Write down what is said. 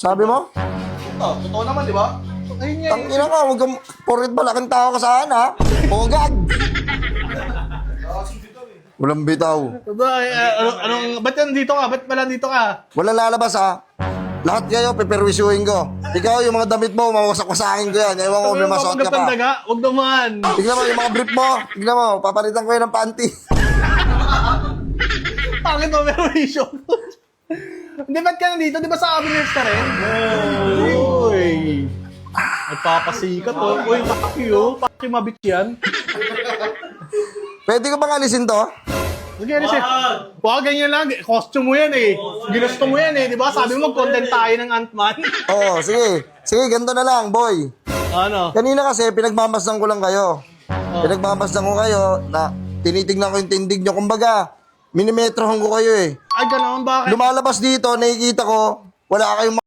Sabi mo? Totoo naman, di ba? Ayun nga. Tangina ka, huwag kang porket malaking tao ka saan, ha? Pogag! Walang bitaw. Ba't nandito ka? Ba't pala nandito ka? Walang lalabas, ha? Lahat kayo, peperwisyuhin ko. Ikaw, yung mga damit mo, mawasak-wasakin ko yan. Ewan ko, may masuot ka pa. Huwag naman. Tignan mo, yung mga brief mo. Tignan mo, papalitan ko yun ng panty. Pangit mo, pero issue. Hindi, ba't ka nandito? Di ba sa cabinets ka rin? Uy. Nagpapasikat, oh. Uy, paki, oh. Paki mabit yan. Pwede ko bang alisin to? Sige, Alice. Wag, ganyan lang. Costume mo yan, eh. Ginusto mo yan, eh. Di ba? Sabi mo, mag-content tayo ng Ant-Man. Oo, sige. Sige, ganito na lang, boy. Ano? Kanina kasi, pinagmamasdan ko lang kayo. Pinagmamasdan ko kayo na tinitignan ko yung tindig nyo. Kumbaga, minimetrohan ko kayo eh. Ay, ganoon. Bakit? Lumalabas dito, nakikita ko, wala kayong